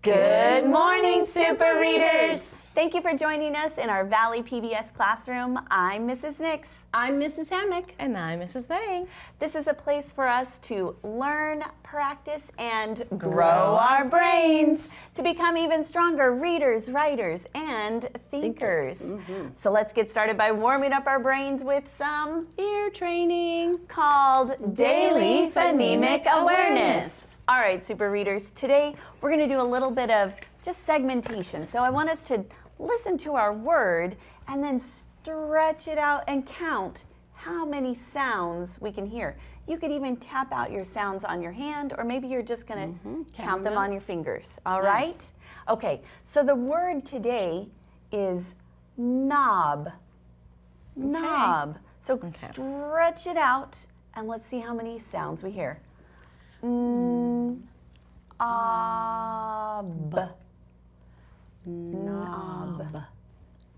Good morning, Super Readers! Thank you for joining us in our Valley PBS classroom. I'm Mrs. Nix. I'm Mrs. Hammock. And I'm Mrs. Vang. This is a place for us to learn, practice, and grow our brains to become even stronger readers, writers, and thinkers. So let's get started by warming up our brains with some ear training called Daily Phonemic Awareness. All right, Super Readers, today we're going to do a little bit of just segmentation. So I want us to listen to our word and then stretch it out and count how many sounds we can hear. You could even tap out your sounds on your hand, or maybe you're just going to count them on your fingers. All right? Okay, so the word today is knob. Knob. So stretch it out and let's see how many sounds we hear. Knob.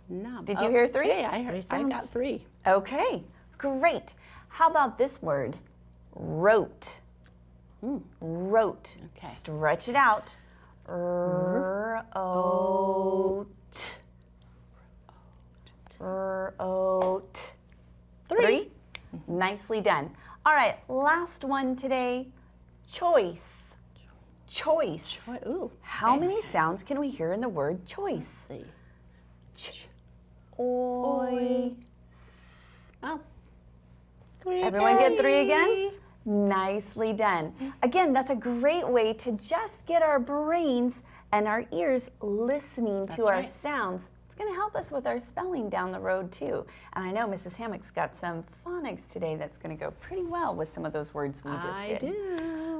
Knob. Did you hear three? Yeah, I got three. Okay, great. How about this word? Wrote. Wrote. Okay. Stretch it out. Wrote. Wrote. Three. Nicely done. All right, last one today. Choice. Choice. Ooh. How many sounds can we hear in the word choice? Let's see. Oi. Oh. Everyone get three again? Nicely done. Again, that's a great way to just get our brains and our ears listening to our sounds. It's going to help us with our spelling down the road too. And I know Mrs. Hammock's got some phonics today that's going to go pretty well with some of those words we just did. I do.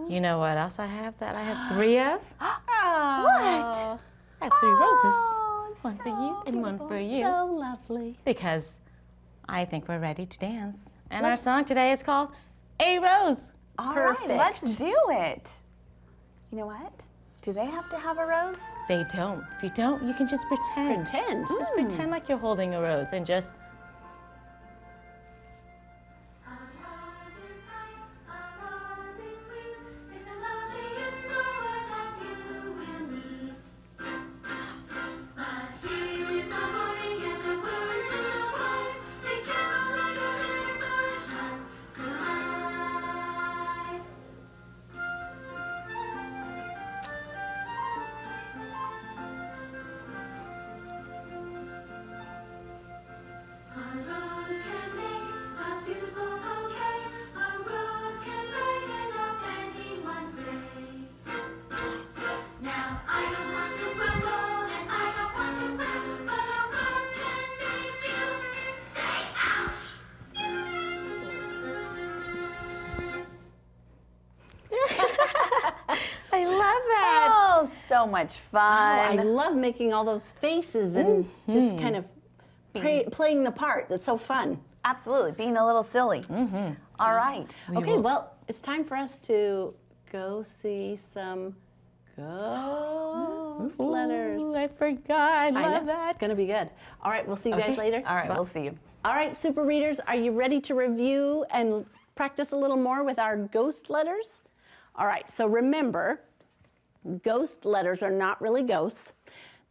You know what else I have that I have three of? What? I have three roses. Oh, One for you and one for you. So lovely. Because I think we're ready to dance. And our song today is called A Rose. All Perfect. right, let's do it. You know what? Do they have to have a rose? They don't. If you don't, you can just pretend. Pretend. Just pretend like you're holding a rose and just... I love that. Oh, so much fun. I love making all those faces and just kind of playing the part. That's so fun. Absolutely, being a little silly. All right. Okay, well, it's time for us to go see some ghost letters. Ooh, I forgot. I Love know. that. It's going to be good. All right, we'll see you guys later. All right, we'll see you. All right, Super Readers, are you ready to review and practice a little more with our ghost letters? All right, so remember, ghost letters are not really ghosts.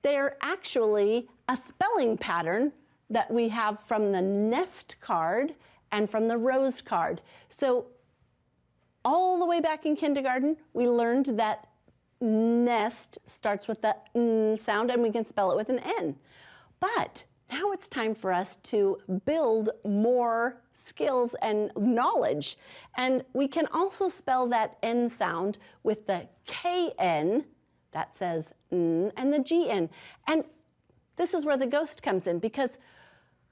They're actually a spelling pattern that we have from the nest card and from the rose card. So all the way back in kindergarten, we learned that nest starts with the N sound and we can spell it with an N. But now it's time for us to build more skills and knowledge. And we can also spell that N sound with the KN, that says N, and the GN. And this is where the ghost comes in, because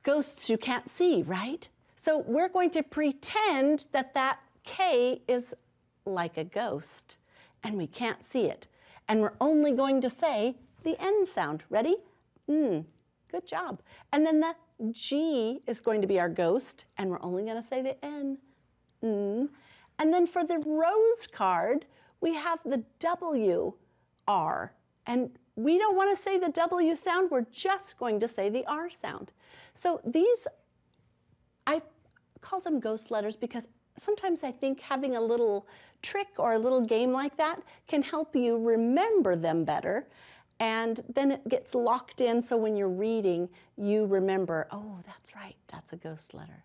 ghosts you can't see, right? So we're going to pretend that that K is like a ghost, and we can't see it. And we're only going to say the N sound. Ready? Good job. And then the G is going to be our ghost, and we're only going to say the N. And then for the rose card, we have the W, R. And we don't want to say the W sound, we're just going to say the R sound. So these, I call them ghost letters because sometimes I think having a little trick or a little game like that can help you remember them better. And then it gets locked in, so when you're reading, you remember, oh, that's right, that's a ghost letter.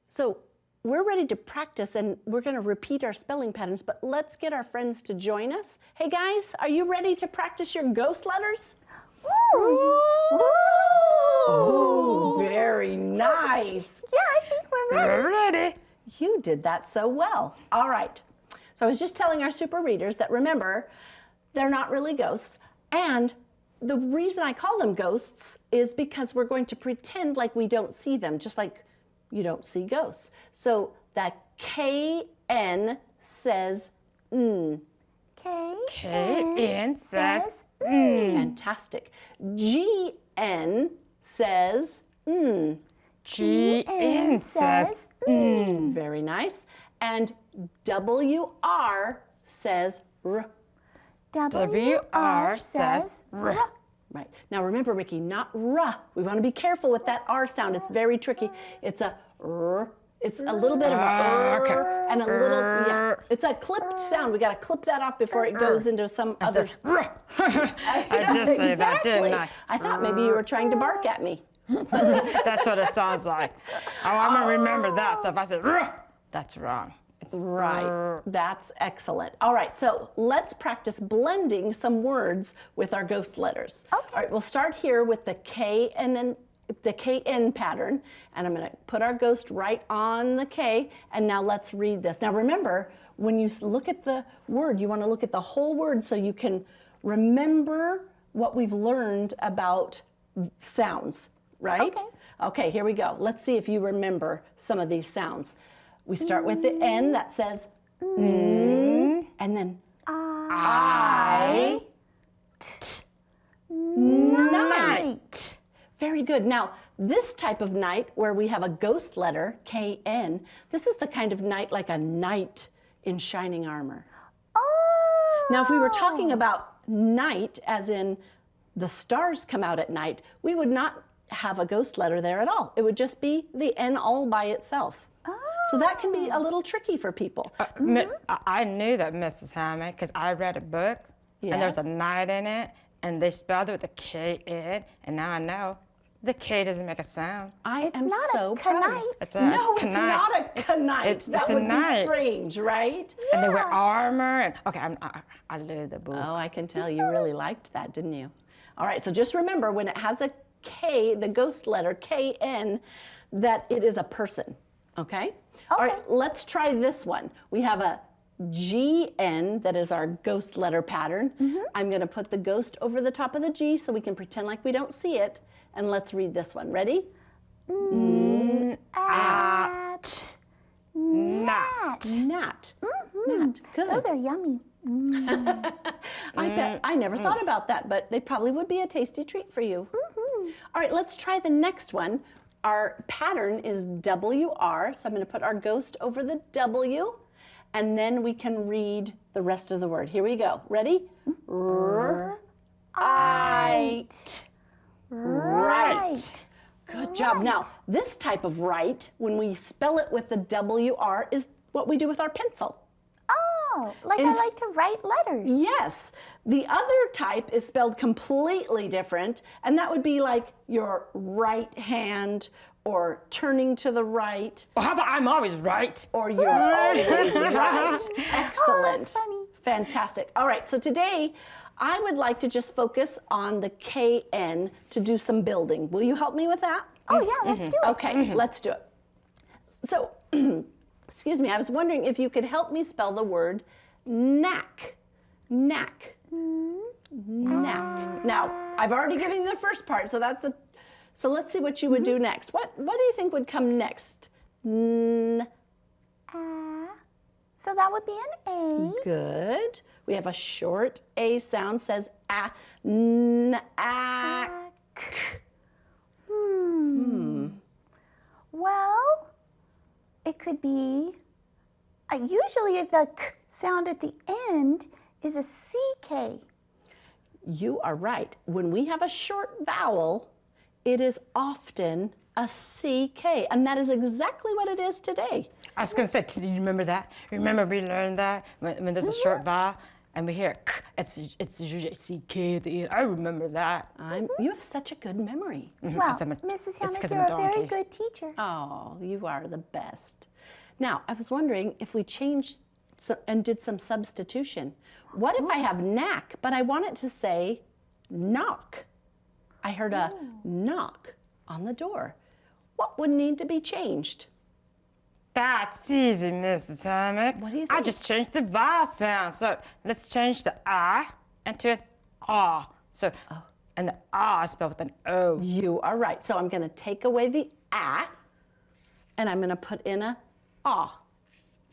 So we're ready to practice, and we're going to repeat our spelling patterns, but let's get our friends to join us. Hey guys, are you ready to practice your ghost letters? Woo! Oh, very nice. Yeah, I think we're ready. We're ready. You did that so well. All right. So I was just telling our super readers that, remember, they're not really ghosts. And the reason I call them ghosts is because we're going to pretend like we don't see them, just like you don't see ghosts. So that KN says N. K-N says Fantastic. GN says N. G-N says Very nice. And WR says R. W-R says R. Right. Now remember, Ricky, not R. We want to be careful with that R sound. It's very tricky. It's a R. It's a little bit of a R and a little, yeah. It's a clipped sound. We got to clip that off before it goes into some other. I did say that, didn't I? I thought maybe you were trying to bark at me. That's what it sounds like. Oh, I'm going to remember that. So if I said R, that's wrong. It's Right. That's excellent. All right, so let's practice blending some words with our ghost letters. Okay. All right, we'll start here with the K and then the KN pattern, and I'm going to put our ghost right on the K, and now let's read this. Now remember, when you look at the word, you want to look at the whole word so you can remember what we've learned about sounds, right? Okay. Okay, here we go. Let's see if you remember some of these sounds. We start with the N that says and then I, T. night. Very good. Now, this type of night where we have a ghost letter, KN, this is the kind of night like a knight in shining armor. Oh. Now, if we were talking about night, as in the stars come out at night, we would not have a ghost letter there at all. It would just be the N all by itself. So that can be a little tricky for people. I knew that, Mrs. Hammond, because I read a book, and there's a Yes. night in it, and they spelled it with a K-N, and now I know the K doesn't make a sound. I It's am not so a proud of you. knight. It's a No, it's knight. not a knight. That it's a would be knight. strange, right? And they wear armor, and okay, I love the book. Oh, I can tell you really liked that, didn't you? All right, so just remember when it has a K, the ghost letter, KN, that it is a person, okay? All right, let's try this one. We have a GN that is our ghost letter pattern. I'm going to put the ghost over the top of the G so we can pretend like we don't see it. And let's read this one. Ready? At. Nat. Nat. Nat. Good. Those are yummy. I bet. I never thought about that, but they probably would be a tasty treat for you. All right, let's try the next one. Our pattern is WR, so I'm going to put our ghost over the W, and then we can read the rest of the word. Here we go. Ready? Right. Right. Good job. Now, this type of right, when we spell it with the WR, is what we do with our pencil. Oh, like I like to write letters. Yes. The other type is spelled completely different, and that would be like your right hand or turning to the right. Well, how about I'm always right? Or you're always right. Excellent. that's funny. Fantastic. All right, so today I would like to just focus on the KN to do some building. Will you help me with that? Oh, yeah, let's do it. Okay, let's do it. So, excuse me, I was wondering if you could help me spell the word knack. Knack. Knack. Now, I've already given you the first part, so that's the. So let's see what you would do next. What do you think would come next? So that would be an A. Good. We have a short A sound, says a. Knack. Well, it could be, usually the K sound at the end is a CK. You are right. When we have a short vowel, it is often a CK. And that is exactly what it is today. I was going to say, do you remember that? Remember we learned that when there's a short vowel and we hear k, it's usually a CK at the end. I remember that. You have such a good memory. Well, I'm a- Mrs. it's Hammock, 'cause you're I'm a a very donkey. good teacher. Oh, you are the best. Now, I was wondering if we changed and did some substitution. What if I have knack, but I want it to say knock? I heard a knock on the door. What would need to be changed? That's easy, Mrs. Hammock. What do you I think? just changed the vowel sound. So let's change the I into an ah. So, and the ah is spelled with an O. You are right. So I'm going to take away the ah, and I'm going to put in a ah,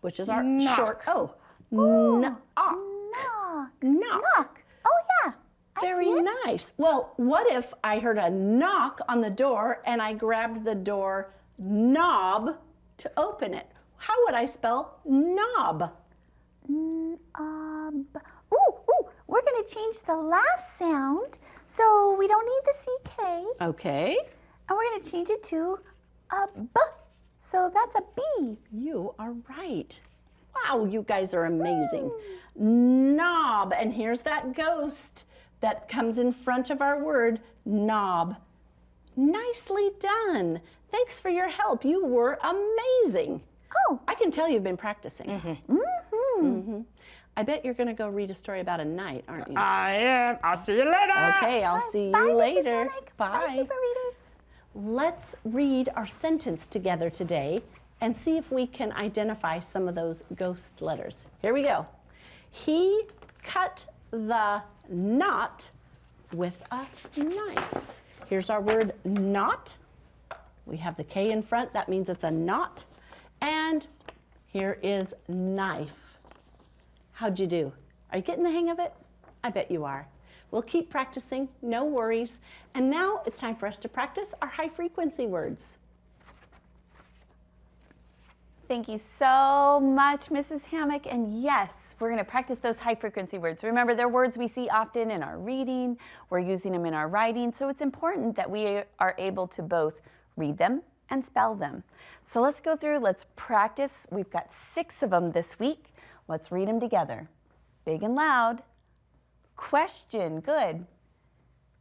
which is our Knock. short O. Knock. Knock. Knock. Knock. Oh, yeah. I Very see it. nice. Well, what if I heard a knock on the door and I grabbed the door knob to open it? How would I spell knob? Ooh, we're going to change the last sound, so we don't need the CK, Okay. and we're going to change it to a B. So that's a B. You are right. Wow, you guys are amazing. Knob. And here's that ghost that comes in front of our word, knob. Nicely done. Thanks for your help. You were amazing. Oh. I can tell you've been practicing. Mm-hmm. I bet you're going to go read a story about a knight, aren't you? I am. I'll see you later. Okay, I'll see Bye, you Mrs. later. Hammock. Bye, super readers. Let's read our sentence together today and see if we can identify some of those ghost letters. Here we go. He cut the knot with a knife. Here's our word knot. We have the K in front. That means it's a knot. And here is knife. How'd you do? Are you getting the hang of it? I bet you are. We'll keep practicing, no worries. And now it's time for us to practice our high frequency words. Thank you so much, Mrs. Hammock. And yes, we're going to practice those high frequency words. Remember, they're words we see often in our reading. We're using them in our writing. So it's important that we are able to both read them and spell them. So let's go through, let's practice. We've got 6 of them this week. Let's read them together. Big and loud. Question, good.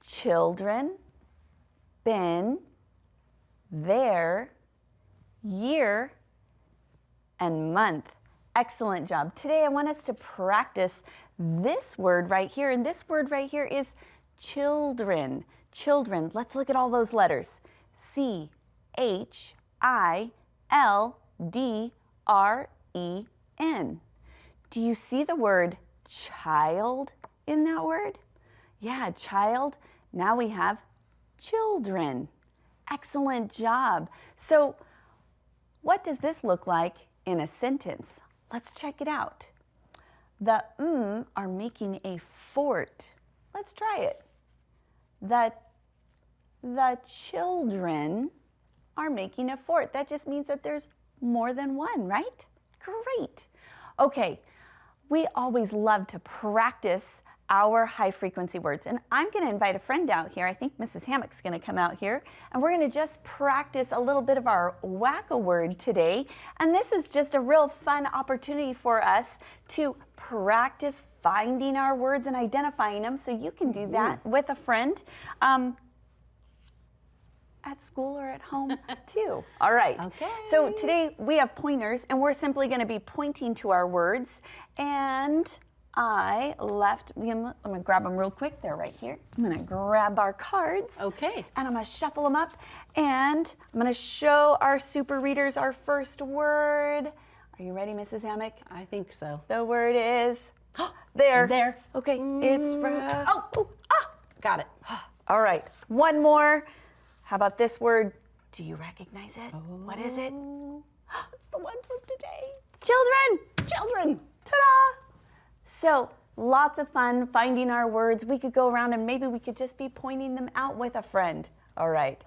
Children, been, there, year, and month. Excellent job. Today I want us to practice this word right here, and this word right here is children. Children. Let's look at all those letters. C-H-I-L-D-R-E-N. Do you see the word child in that word? Yeah, child. Now we have children. Excellent job. So what does this look like in a sentence? Let's check it out. The are making a fort. Let's try it. The children are making a fort. That just means that there's more than one, right? Great. Okay, we always love to practice our high frequency words. And I'm going to invite a friend out here. I think Mrs. Hammock's going to come out here. And we're going to just practice a little bit of our whack-a-word today. And this is just a real fun opportunity for us to practice finding our words and identifying them. So you can do that with a friend at school or at home too. All right. Okay. So today we have pointers and we're simply going to be pointing to our words. And I'm going to grab them real quick. They're right here. I'm going to grab our cards. Okay. And I'm going to shuffle them up. And I'm going to show our super readers our first word. Are you ready, Mrs. Hammock? I think so. The word is there. There. Okay. It's Got it. all right. One more. How about this word? Do you recognize it? What is it? It's the one from today. Children. Children. Ta-da! So lots of fun finding our words. We could go around and maybe we could just be pointing them out with a friend. All right.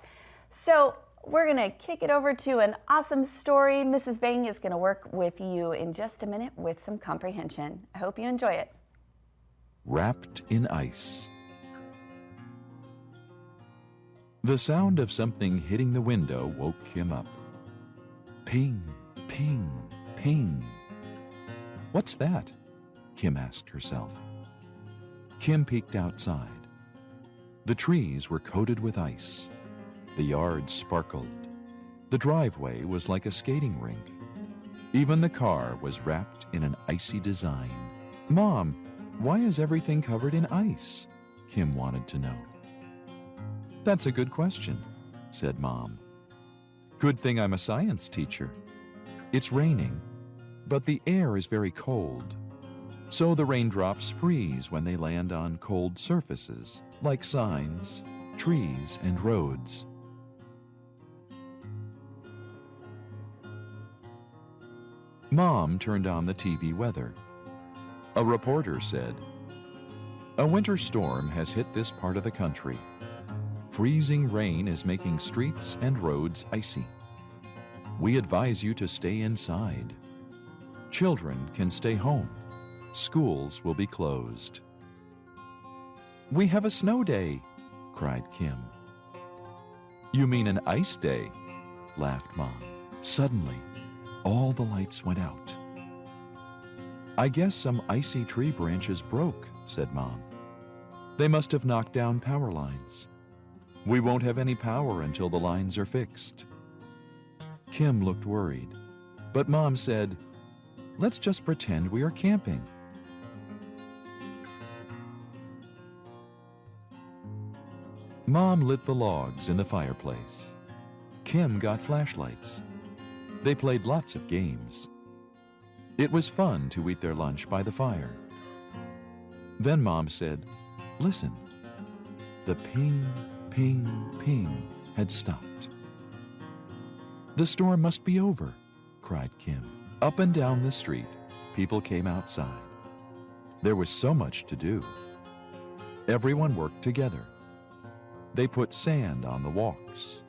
So we're going to kick it over to an awesome story. Mrs. Bang is going to work with you in just a minute with some comprehension. I hope you enjoy it. Wrapped in ice. The sound of something hitting the window woke Kim up. Ping, ping, ping. What's that? Kim asked herself. Kim peeked outside. The trees were coated with ice. The yard sparkled. The driveway was like a skating rink. Even the car was wrapped in an icy design. Mom, why is everything covered in ice? Kim wanted to know. That's a good question, said Mom. Good thing I'm a science teacher. It's raining, but the air is very cold. So the raindrops freeze when they land on cold surfaces, like signs, trees, and roads. Mom turned on the TV weather. A reporter said, "A winter storm has hit this part of the country. Freezing rain is making streets and roads icy. We advise you to stay inside. Children can stay home. Schools will be closed." "We have a snow day," cried Kim. "You mean an ice day?" laughed Mom. Suddenly, all the lights went out. "I guess some icy tree branches broke," said Mom. "They must have knocked down power lines. We won't have any power until the lines are fixed." Kim looked worried, but Mom said, "Let's just pretend we are camping." Mom lit the logs in the fireplace. Kim got flashlights. They played lots of games. It was fun to eat their lunch by the fire. Then Mom said, "Listen." The ping, ping, ping had stopped. "The storm must be over," cried Kim. Up and down the street, people came outside. There was so much to do. Everyone worked together. They put sand on the walks.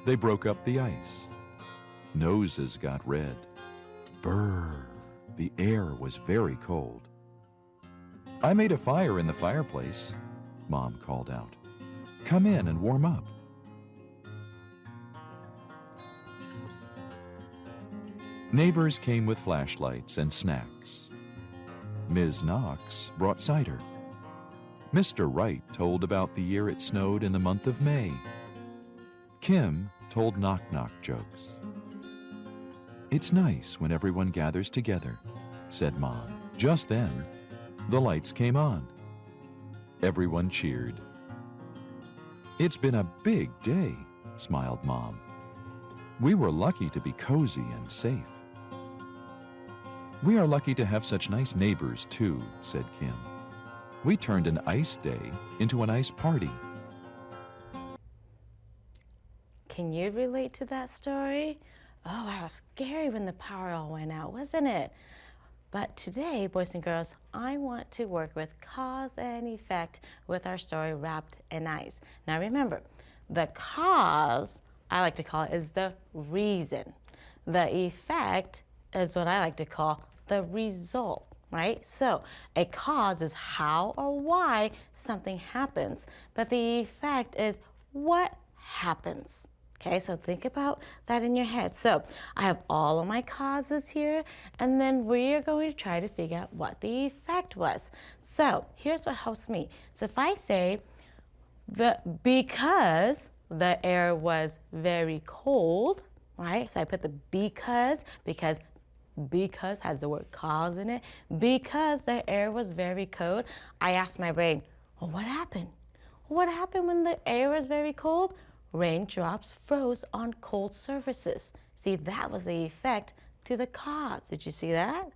They broke up the ice. Noses got red. Brr, the air was very cold. "I made a fire in the fireplace," Mom called out. "Come in and warm up." Neighbors came with flashlights and snacks. Ms. Knox brought cider. Mr. Wright told about the year it snowed in the month of May. Kim told knock-knock jokes. "It's nice when everyone gathers together," said Mom. Just then, the lights came on. Everyone cheered. "It's been a big day," smiled Mom. "We were lucky to be cozy and safe." "We are lucky to have such nice neighbors, too," said Kim. "We turned an ice day into an ice party." Can you relate to that story? Oh, how scary when the power all went out, wasn't it? But today, boys and girls, I want to work with cause and effect with our story wrapped in ice. Now remember, the cause, I like to call it, is the reason. The effect is what I like to call the result, right? So a cause is how or why something happens, but the effect is what happens. Okay, so think about that in your head. So I have all of my causes here, and then we're going to try to figure out what the effect was. So here's what helps me. So if I say, because the air was very cold, right? So I put the because has the word cause in it. Because the air was very cold, I asked my brain, well, what happened? What happened when the air was very cold? Raindrops froze on cold surfaces. See, that was the effect to the cause. Did you see that?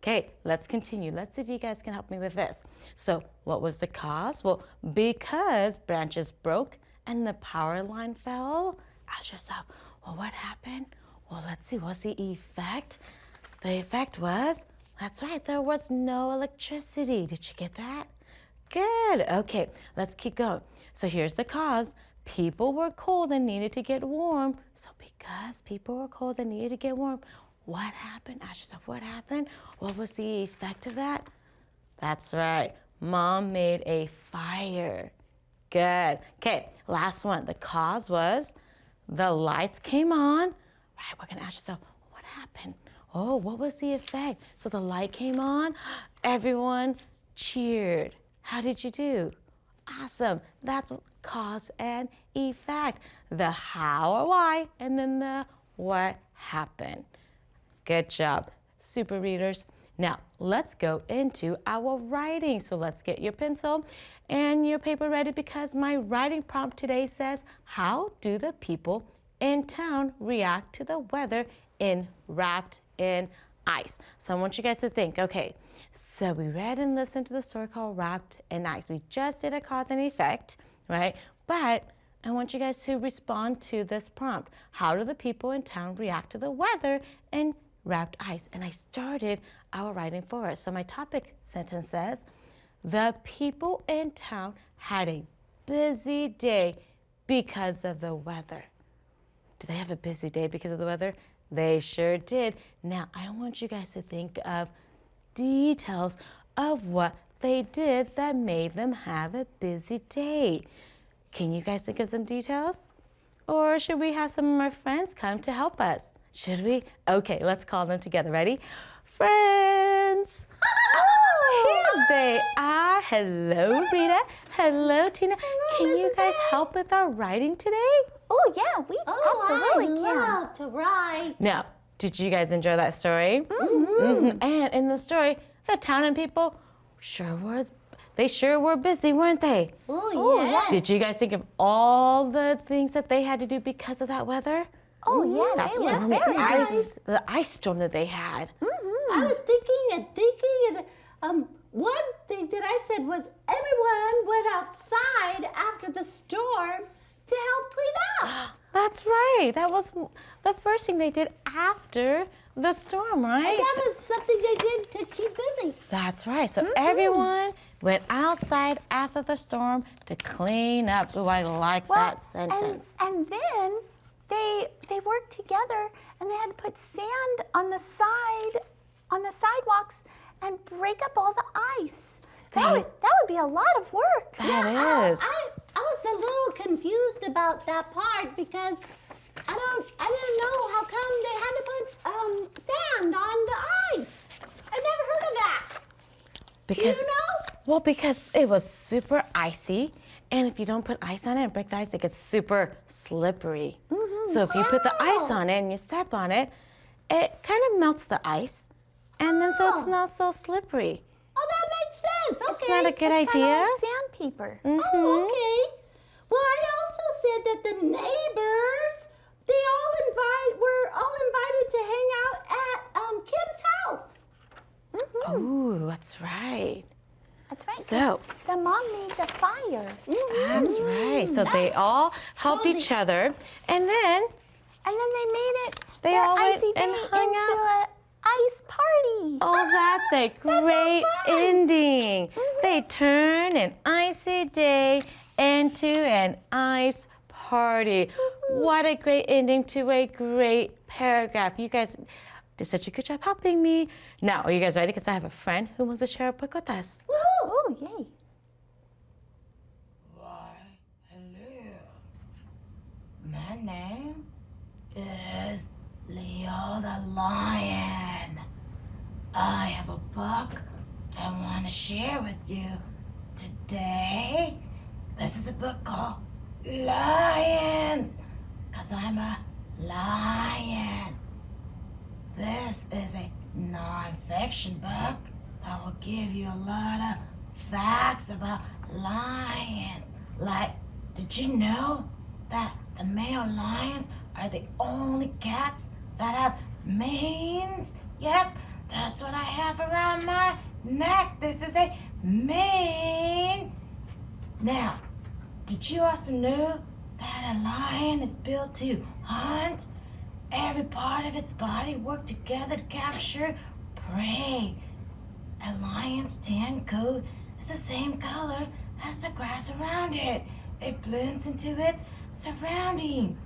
Okay, let's continue. Let's see if you guys can help me with this. So what was the cause? Well, because branches broke and the power line fell. Ask yourself, well, what happened? Well, let's see, what's the effect? The effect was, that's right, there was no electricity. Did you get that? Good. Okay, let's keep going. So here's the cause. People were cold and needed to get warm. So because people were cold and needed to get warm, what happened? Ask yourself, what happened? What was the effect of that? That's right. Mom made a fire. Good. Okay, last one. The cause was the lights came on. Right, we're gonna ask yourself, what happened? Oh, what was the effect? So the light came on, everyone cheered. How did you do? Awesome. That's cause and effect. The how or why, and then the what happened. Good job, super readers. Now, let's go into our writing. So let's get your pencil and your paper ready because my writing prompt today says, how do the people in town react to the weather wrapped in ice? So I want you guys to think, okay, so we read and listened to the story called Wrapped in Ice. We just did a cause and effect, right? But I want you guys to respond to this prompt. How do the people in town react to the weather in wrapped ice? And I started our writing for us. So my topic sentence says, the people in town had a busy day because of the weather. Do they have a busy day because of the weather? They sure did. Now, I want you guys to think of details of what they did that made them have a busy day. Can you guys think of some details? Or should we have some of our friends come to help us? Should we? Okay, let's call them together. Ready? Friends! Here they are. Hello, Rita. Hello, Tina. Can you guys help with our writing today? Oh, yeah, we absolutely I can. love to write. Now, did you guys enjoy that story? And in the story, the town and people sure were busy, weren't they? Oh, yeah. Did you guys think of all the things that they had to do because of that weather? Oh, yeah, That they were storm, very busy. the ice storm that they had. I was thinking, and one thing that I said was everyone went outside after the storm to help clean up. That's right. That was the first thing they did after the storm, right? And that was something they did to keep busy. That's right. So everyone went outside after the storm to clean up. Ooh, I like that sentence. And then they worked together and they had to put sand on the sidewalks and break up all the ice. That would be a lot of work. That is. I was a little confused about that part because I didn't know how come they had to put sand on the ice. I never heard of that. Because, Do you know? Well, because it was super icy, and if you don't put ice on it and break the ice, it gets super slippery. So if you put the ice on it and you step on it, it kind of melts the ice, and then so it's not so slippery. Oh, that makes sense. Okay. Isn't that a good It's kind idea? of like sandpaper. Oh, okay. Well, I also said that the neighbors, were all invited to hang out at Kim's house. Ooh, that's right. That's right. 'cause So- the mom made the fire. That's right. So they all helped cozy. each other, and then And then they made it They their all went icy day and hung into a ice party. oh, that's a great ending. They turn an icy day into an ice party. What a great ending to a great paragraph. You guys did such a good job helping me. Now, are you guys ready? Because I have a friend who wants to share a book with us. Woohoo! Oh, yay. Why, hello. My name is Leo the Lion. I have a book I want to share with you today. This is a book called Lions, because I'm a lion. This is a non-fiction book that will give you a lot of facts about lions. Like, did you know that the male lions are the only cats that have manes? Yep, that's what I have around my neck. This is a mane. Now, did you also know that a lion is built to hunt? Every part of its body works together to capture prey. A lion's tan coat is the same color as the grass around it. It blends into its surrounding.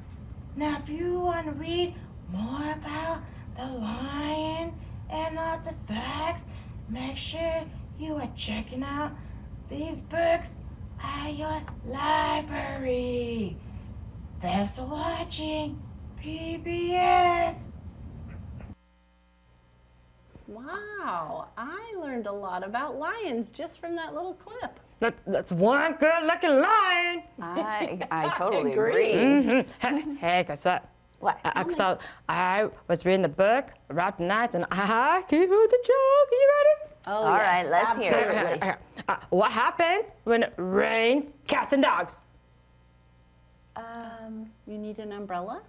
Now, if you want to read more about the lion and lots of facts, make sure you are checking out these books at your library. Thanks for watching PBS. Wow, I learned a lot about lions just from that little clip. That's one good-looking lion. I totally agree. Hey, guess what? What? I was reading the book about the night, and I came with a joke. Are you ready? Oh, All right, let's hear it. absolutely. What happens when it rains cats and dogs? You need an umbrella?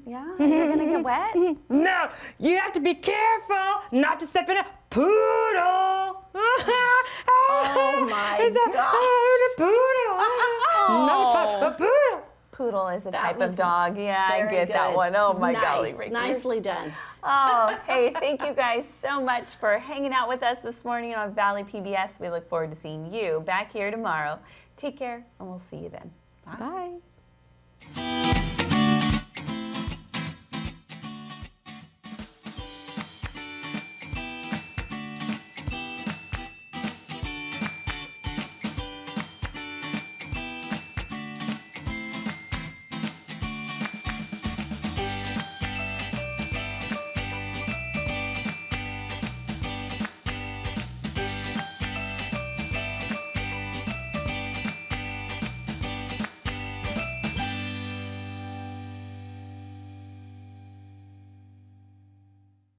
Yeah, you're gonna get wet? No, you have to be careful not to step in a poodle. Oh my It's a poodle. A poodle. Poodle is a type of was dog. Yeah, I Very get that good. one. Oh my golly, Nice, Ricky. nicely done. Oh, hey, thank you guys so much for hanging out with us this morning on Valley PBS. We look forward to seeing you back here tomorrow. Take care, and we'll see you then. Bye.